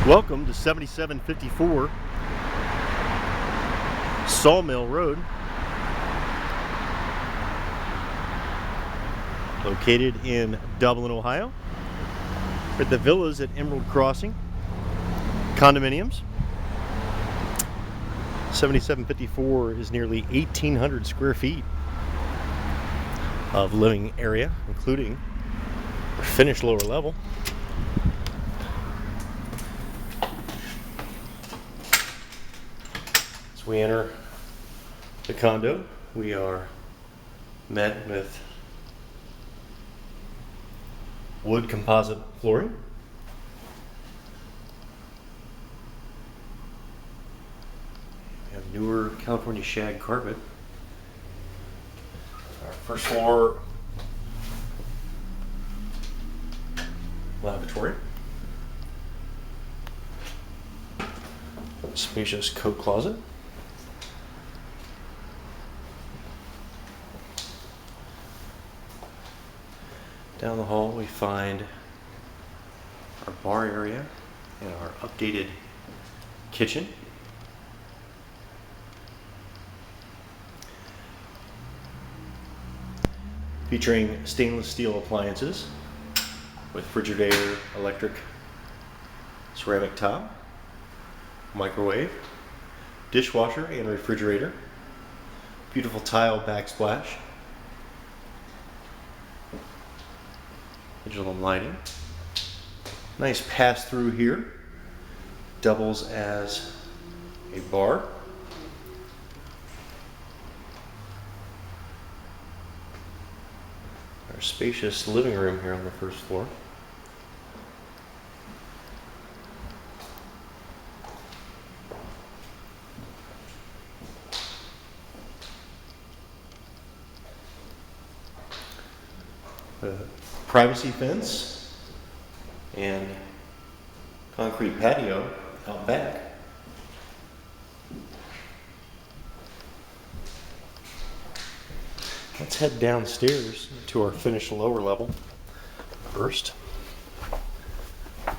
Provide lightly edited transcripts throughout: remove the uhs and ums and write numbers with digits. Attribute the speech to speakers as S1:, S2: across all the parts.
S1: Welcome to 7754 Sawmill Road, located in Dublin, Ohio. We're at the villas at Emerald Crossing condominiums. 7754 is nearly 1,800 square feet of living area, including a finished lower level. As we enter the condo, we are met with wood composite flooring. We have newer California shag carpet. Our first floor lavatory. Spacious coat closet. Down the hall we find our bar area and our updated kitchen. Featuring stainless steel appliances with Frigidaire, electric, ceramic top, microwave, dishwasher and refrigerator, beautiful tile backsplash, digital lighting, nice pass through here, doubles as a bar. Our spacious living room here on the first floor. Privacy fence and concrete patio out back. Let's head downstairs to our finished lower level first. At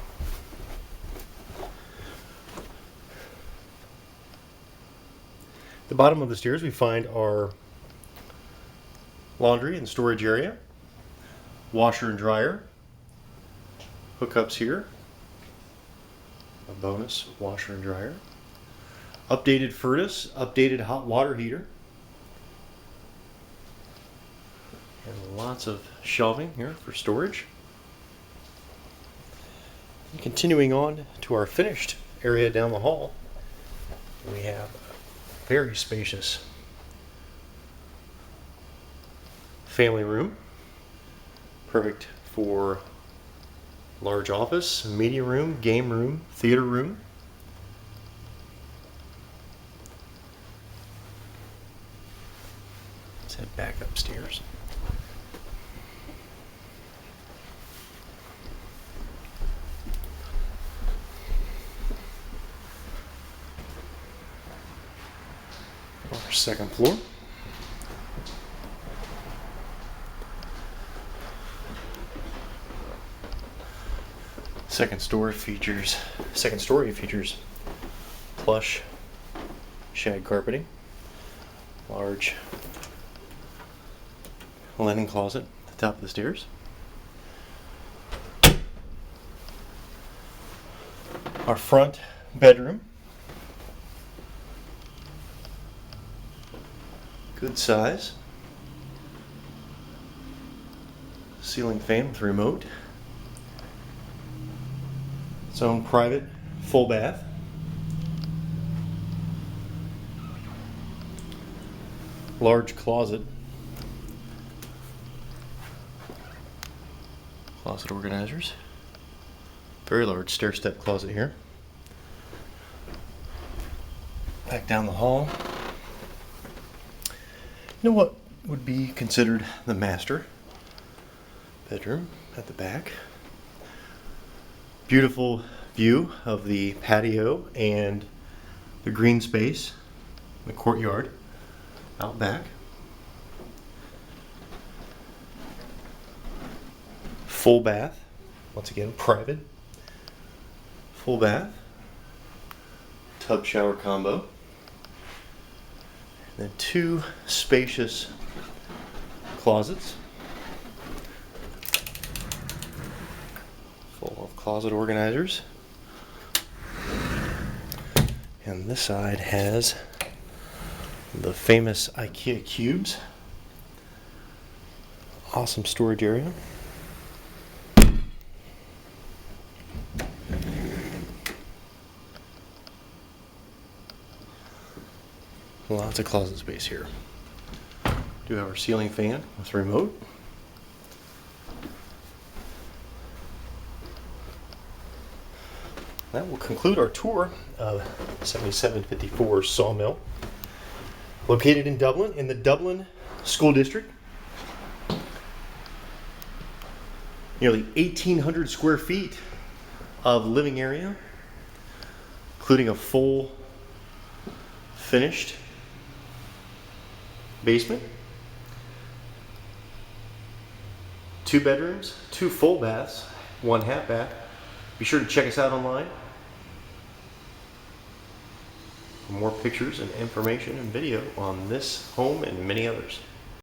S1: the bottom of the stairs we find our laundry and storage area, washer and dryer, hookups here, a bonus washer and dryer, updated furnace, updated hot water heater, and lots of shelving here for storage. And continuing on to our finished area down the hall, we have a very spacious family room, perfect for large office, media room, game room, theater room. Let's head back upstairs. Our second floor. Second story features plush shag carpeting, large linen closet at the top of the stairs. Our front bedroom, good size, ceiling fan with remote. Its own private full bath. Large closet. Closet organizers. Very large stair step closet here. Back down the hall. You know what would be considered the master bedroom at the back. Beautiful view of the patio and the green space, the courtyard out back. Full bath, once again private. full bath, tub shower combo, and then two spacious closets full of closet organizers. And this side has the famous IKEA cubes. Awesome storage area. Lots of closet space here. Do have our ceiling fan with remote. That will conclude our tour of 7754 Sawmill, located in Dublin, in the Dublin School District. Nearly 1,800 square feet of living area, including a full finished basement, 2 bedrooms, 2 full baths, 1 half bath. Be sure to check us out online for more pictures and information and video on this home and many others.